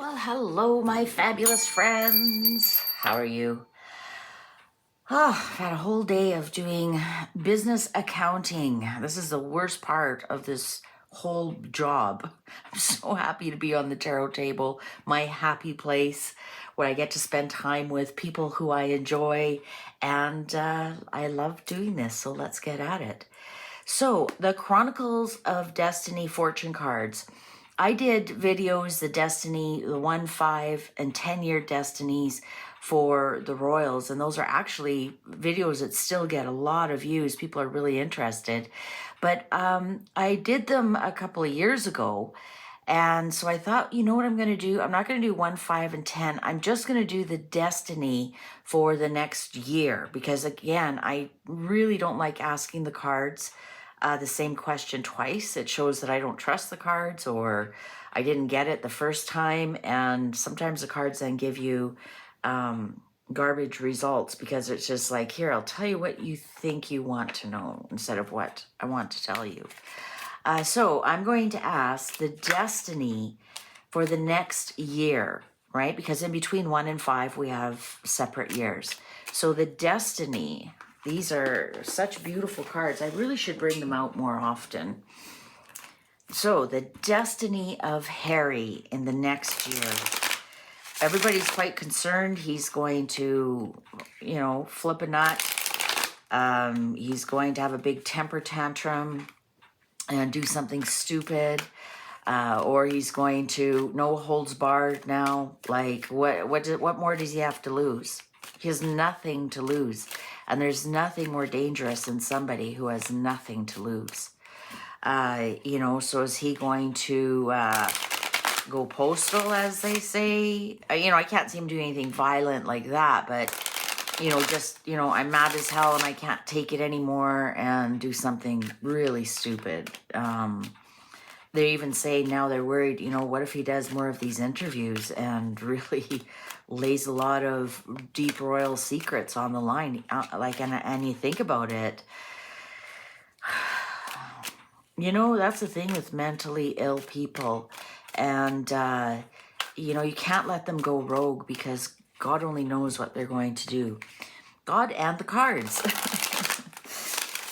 Well, hello, my fabulous friends. How are you? Oh, I've had a whole day of doing business accounting. This is the worst part of this whole job. I'm so happy to be on the tarot table, my happy place where I get to spend time with people who I enjoy, and I love doing this, so let's get at it. So, the Chronicles of Destiny fortune cards. I did videos, the Destiny, the 1, 5, and 10-year destinies for the Royals, and those are actually videos that still get a lot of views. People are really interested. But I did them a couple of years ago, and so I thought, you know what I'm going to do? I'm not going to do 1, 5, and 10. I'm just going to do the Destiny for the next year because, again, I really don't like asking the cards the same question twice. It shows that I don't trust the cards or I didn't get it the first time. And sometimes the cards then give you garbage results because it's just like, here, I'll tell you what you think you want to know instead of what I want to tell you. So I'm going to ask the Destiny for the next year, right? Because in between 1 and 5, we have separate years. So the Destiny, these are such beautiful cards. I really should bring them out more often. So the Destiny of Harry in the next year. Everybody's quite concerned. He's going to, flip a nut. He's going to have a big temper tantrum and do something stupid. Or he's going to no holds barred now. Like, what more does he have to lose? He has nothing to lose. And there's nothing more dangerous than somebody who has nothing to lose. So is he going to go postal, as they say? I can't see him doing anything violent like that, but, I'm mad as hell and I can't take it anymore and do something really stupid. They even say now they're worried, what if he does more of these interviews and really lays a lot of deep royal secrets on the line? And you think about it, that's the thing with mentally ill people. And, you can't let them go rogue because God only knows what they're going to do. God and the cards.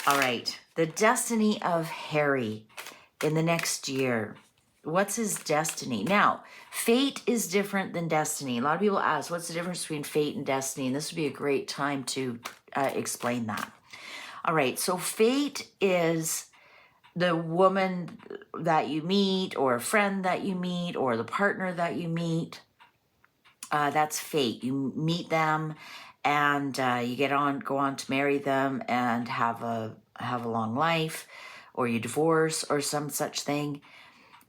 All right. The Destiny of Harry in the next year. What's his destiny? Now, fate is different than destiny. A lot of people ask, what's the difference between fate and destiny? And this would be a great time to explain that. All right, so fate is the woman that you meet or a friend that you meet or the partner that you meet. That's fate. You meet them and you go on to marry them and have a long life, or you divorce or some such thing.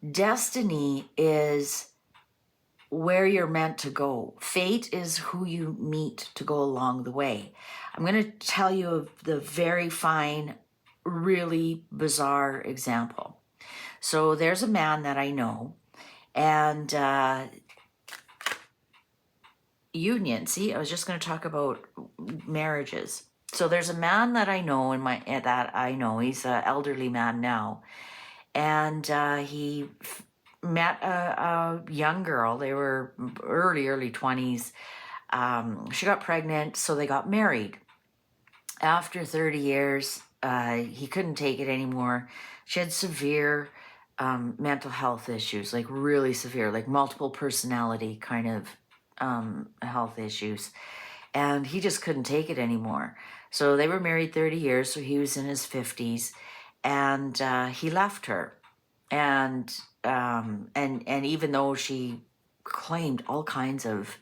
Destiny is where you're meant to go. Fate is who you meet to go along the way. I'm going to tell you the very fine, really bizarre example. So there's a man that I know, and union. See, I was just going to talk about marriages. So there's a man that I know he's an elderly man now, and he met a young girl. They were early 20s. She got pregnant, so they got married. After 30 years, he couldn't take it anymore. She had severe mental health issues, like really severe, like multiple personality kind of health issues. And he just couldn't take it anymore. So they were married 30 years, so he was in his 50s, and he left her. And even though she claimed all kinds of,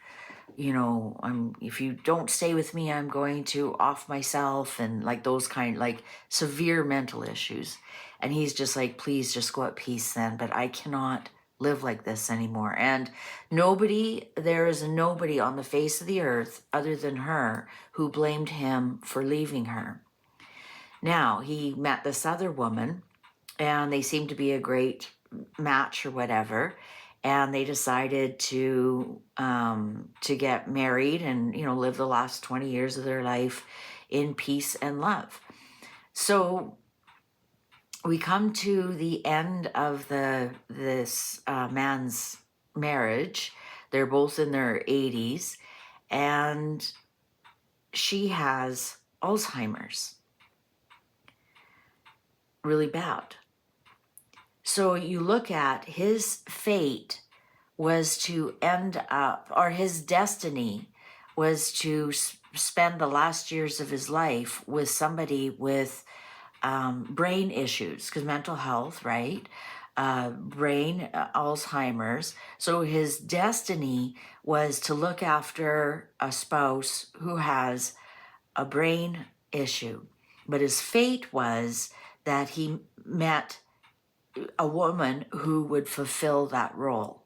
if you don't stay with me, I'm going to off myself, and like those like severe mental issues. And he's just like, please just go at peace then, but I cannot live like this anymore. And there is nobody on the face of the earth other than her who blamed him for leaving her. Now, he met this other woman, and they seemed to be a great match or whatever, and they decided to get married and, live the last 20 years of their life in peace and love. So we come to the end of this man's marriage, They're both in their 80s, and she has Alzheimer's, really bad. So you look at his fate was to end up, or his destiny was to spend the last years of his life with somebody with brain issues, because mental health, right? Brain, Alzheimer's. So his destiny was to look after a spouse who has a brain issue. But his fate was that he met a woman who would fulfill that role.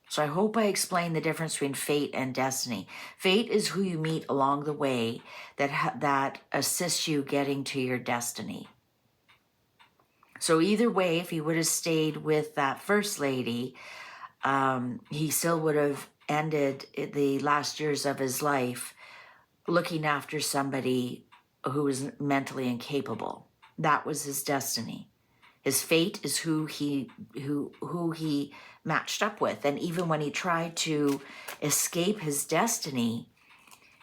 So I hope I explained the difference between fate and destiny. Fate is who you meet along the way that assists you getting to your destiny. So either way, if he would have stayed with that first lady, he still would have ended the last years of his life looking after somebody who was mentally incapable. That was his destiny. His fate is who he matched up with. And even when he tried to escape his destiny,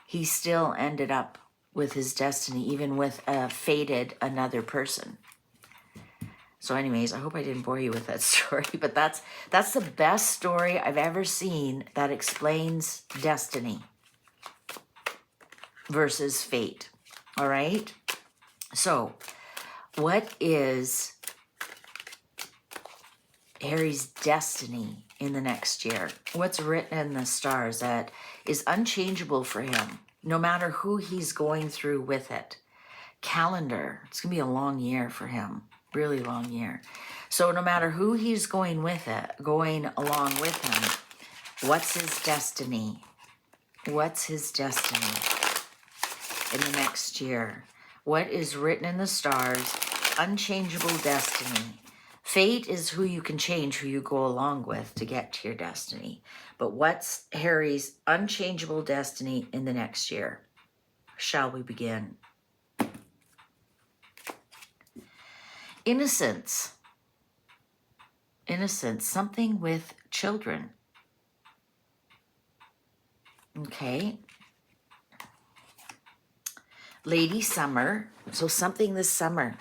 he still ended up with his destiny, even with a fated another person. So anyways, I hope I didn't bore you with that story, but that's the best story I've ever seen that explains destiny versus fate. All right? So, what is Harry's destiny in the next year? What's written in the stars that is unchangeable for him, no matter who he's going through with it? Calendar. It's going to be a long year for him. Really long year. So no matter who he's going along with him, what's his destiny? What's his destiny in the next year? What is written in the stars? Unchangeable destiny. Fate is who you can change, who you go along with to get to your destiny. But what's Harry's unchangeable destiny in the next year? Shall we begin? Innocence. Innocence, something with children. Okay. Lady Summer, so something this summer.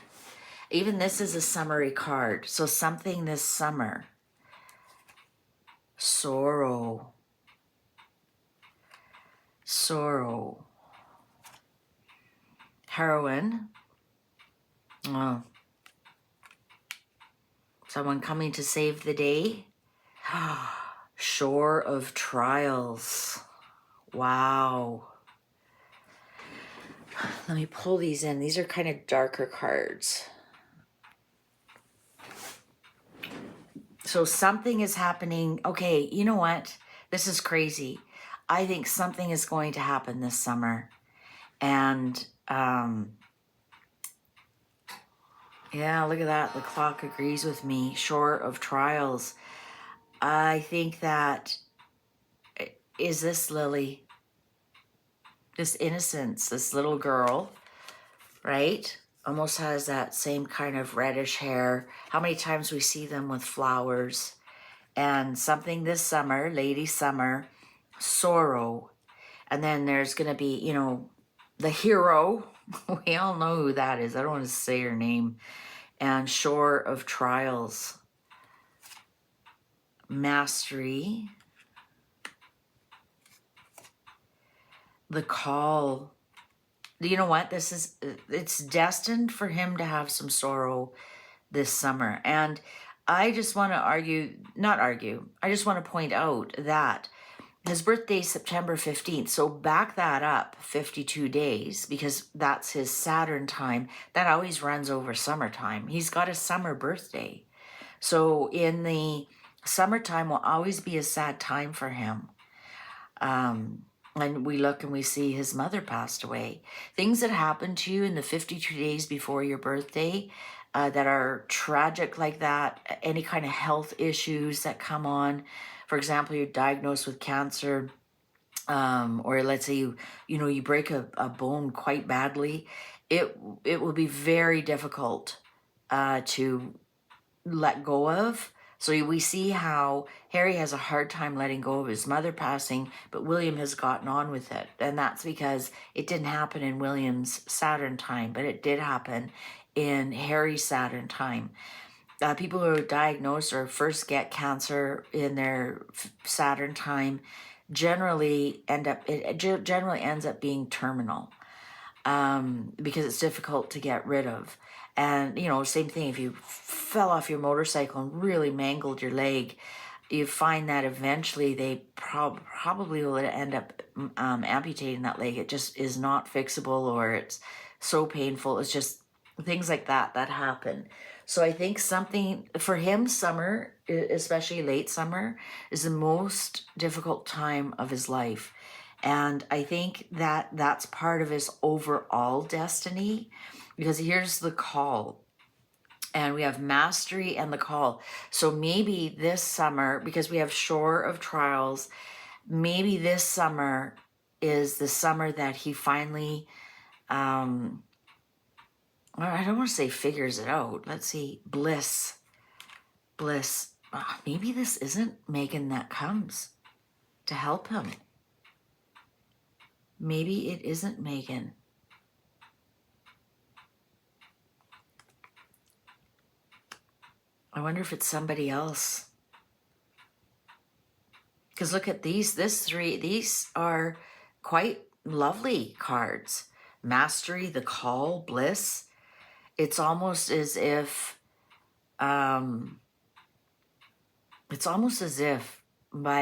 Even this is a summary card, so something this summer. Sorrow. Sorrow. Heroine. Oh. Someone coming to save the day. Shore of Trials. Wow. Let me pull these in. These are kind of darker cards. So something is happening. Okay, you know what? This is crazy. I think something is going to happen this summer. And yeah, look at that. The clock agrees with me. Shore of Trials. I think that, is this Lily? This innocence, this little girl, right? Almost has that same kind of reddish hair. How many times we see them with flowers. And something this summer, Lady Summer, sorrow. And then there's going to be, you know, the hero. We all know who that is. I don't want to say her name. And Shore of Trials. Mastery. The Call. You know what? It's destined for him to have some sorrow this summer. And I just want to I just want to point out that his birthday is September 15th. So back that up 52 days, because that's his Saturn time. That always runs over summertime. He's got a summer birthday. So in the summertime will always be a sad time for him. And we look and we see his mother passed away. Things that happen to you in the 52 days before your birthday that are tragic like that, any kind of health issues that come on. For example, you're diagnosed with cancer, or let's say you break a bone quite badly. It will be very difficult to let go of, So we see how Harry has a hard time letting go of his mother passing, but William has gotten on with it. And that's because it didn't happen in William's Saturn time, but it did happen in Harry's Saturn time. People who are diagnosed or first get cancer in their Saturn time generally generally ends up being terminal, because it's difficult to get rid of. And, you know, same thing, if you fell off your motorcycle and really mangled your leg, you find that eventually they probably will end up amputating that leg. It just is not fixable, or it's so painful. It's just things like that happen. So I think something for him, summer, especially late summer, is the most difficult time of his life. And I think that that's part of his overall destiny, because here's the call. And we have mastery and the call. So maybe this summer, because we have shore of trials, maybe this summer is the summer that he finally, well, I don't want to say figures it out. Let's see, bliss. Maybe this isn't Megan that comes to help him. Maybe it isn't Megan. I wonder if it's somebody else. Because look at these are quite lovely cards. Mastery, the call, bliss. It's almost as if, by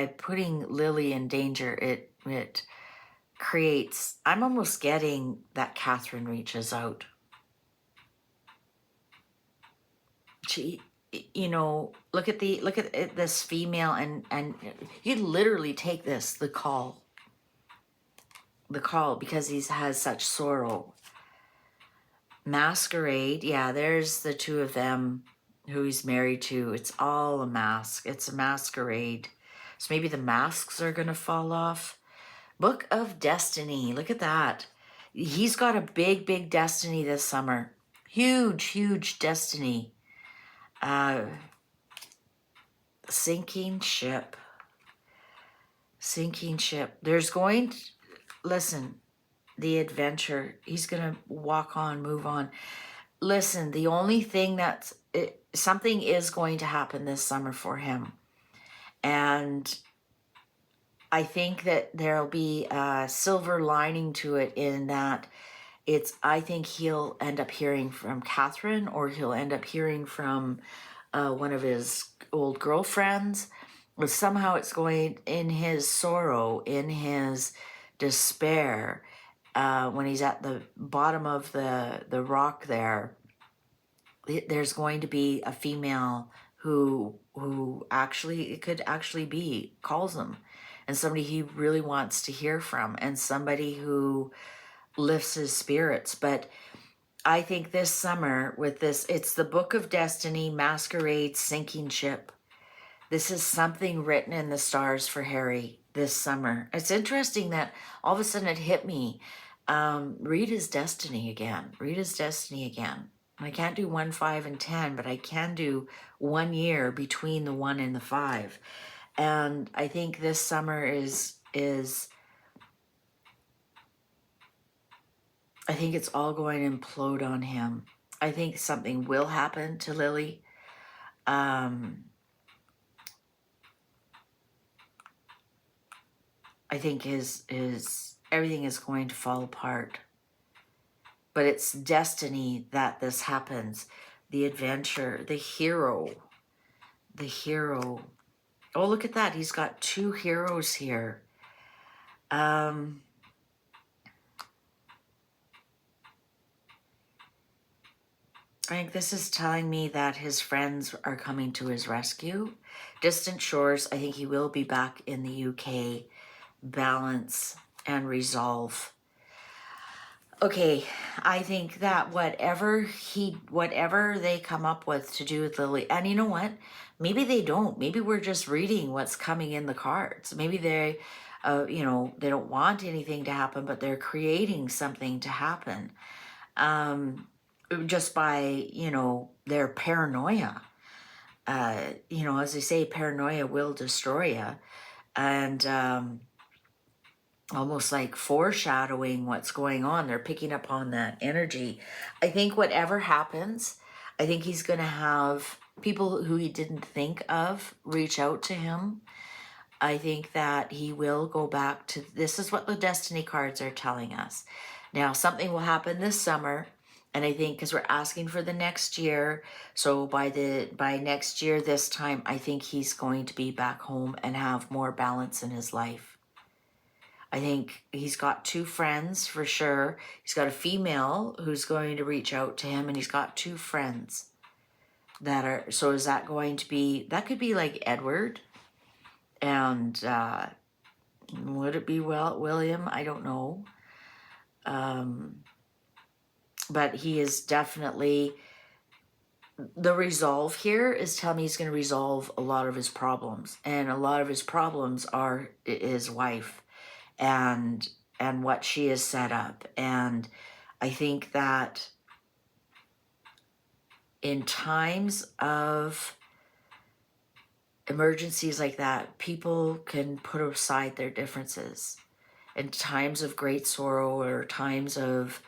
putting Lily in danger, it creates, I'm almost getting that Catherine reaches out. She, you know, look at this female, and you literally take this, the call, because he has such sorrow. Masquerade, yeah, there's the two of them who he's married to. It's all a mask. It's a masquerade. So maybe the masks are going to fall off. Book of Destiny, look at that. He's got a big destiny this summer. Huge destiny. Sinking ship. There's going to, listen, the adventure. He's going to walk on, move on. Listen, the only thing something is going to happen this summer for him. And I think that there'll be a silver lining to it, in that I think he'll end up hearing from Catherine, or he'll end up hearing from one of his old girlfriends. But somehow it's going, in his sorrow, in his despair, when he's at the bottom of the rock there's going to be a female who actually, it could actually be, calls him, and somebody he really wants to hear from, and somebody who lifts his spirits. But I think this summer with this, it's the Book of Destiny, Masquerade, Sinking Ship. This is something written in the stars for Harry this summer. It's interesting that all of a sudden it hit me. Read his destiny again. I can't do 1, 5, and 10, but I can do 1 year between the 1 and the 5. And I think this summer is I think it's all going to implode on him. I think something will happen to Lily. I think his everything is going to fall apart. But it's destiny that this happens. The adventure, the hero. Oh, look at that. He's got 2 heroes here. I think this is telling me that his friends are coming to his rescue. Distant shores, I think he will be back in the UK. Balance and resolve. Okay, I think that whatever they come up with to do with Lily, and you know what? Maybe they don't. Maybe we're just reading what's coming in the cards. Maybe they, they don't want anything to happen, but they're creating something to happen. Just by, their paranoia. You know, as they say, paranoia will destroy you. And almost like foreshadowing what's going on. They're picking up on that energy. I think whatever happens, I think he's going to have people who he didn't think of reach out to him. I think that he will go back to, this is what the destiny cards are telling us. Now, something will happen this summer, and I think because we're asking for the next year, so by next year this time, I think he's going to be back home and have more balance in his life. I think he's got 2 friends for sure. He's got a female who's going to reach out to him, and he's got 2 friends that are, so is that going to be, that could be like Edward, and would it be William? I don't know. But he is definitely, the resolve here is telling me he's going to resolve a lot of his problems, and a lot of his problems are his wife and what she has set up. And I think that in times of emergencies like that, people can put aside their differences. In times of great sorrow or times of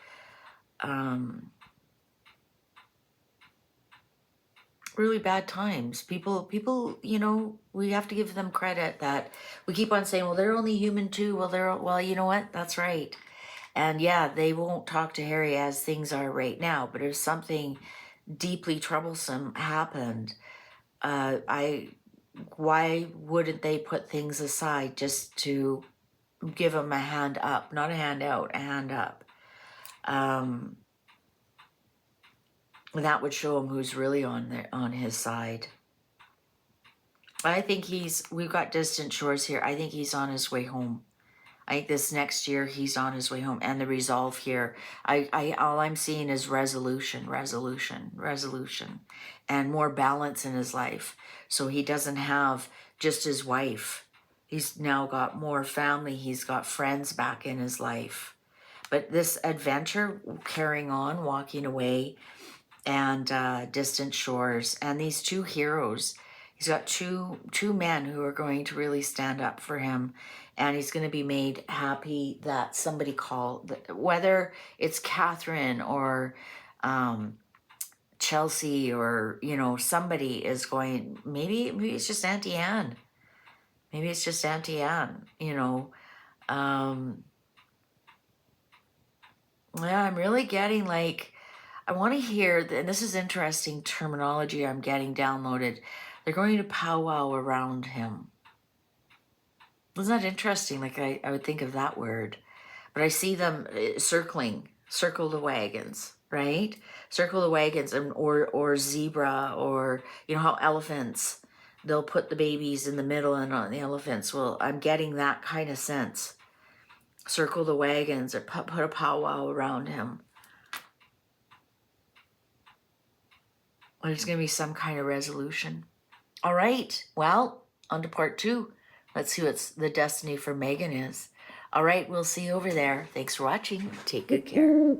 really bad times, people, you know, we have to give them credit that we keep on saying, well, they're only human too. Well, you know what? That's right. And yeah, they won't talk to Harry as things are right now, but if something deeply troublesome happened, why wouldn't they put things aside just to give him a hand up, not a hand out, a hand up? That would show him who's really on his side. I think we've got distant shores here. I think he's on his way home. I think this next year he's on his way home, and the resolve here, all I'm seeing is resolution, and more balance in his life. So he doesn't have just his wife. He's now got more family. He's got friends back in his life. But this adventure, carrying on, walking away, and distant shores, and these 2 heroes. He's got two men who are going to really stand up for him, and he's going to be made happy that somebody called, whether it's Catherine or Chelsea, or, you know, somebody is going, maybe it's just Auntie Anne. Maybe it's just Auntie Anne, you know. Yeah, I'm really getting like, I want to hear, and this is interesting terminology I'm getting downloaded. They're going to powwow around him. Isn't that interesting? Like I would think of that word, but I see them circle the wagons, right? Circle the wagons, and or zebra, or you know how elephants, they'll put the babies in the middle and on the elephants. Well, I'm getting that kind of sense. Circle the wagons, or put a powwow around him. There's going to be some kind of resolution. All right. Well, on to part 2. Let's see what the destiny for Megan is. All right. We'll see you over there. Thanks for watching. Take good care.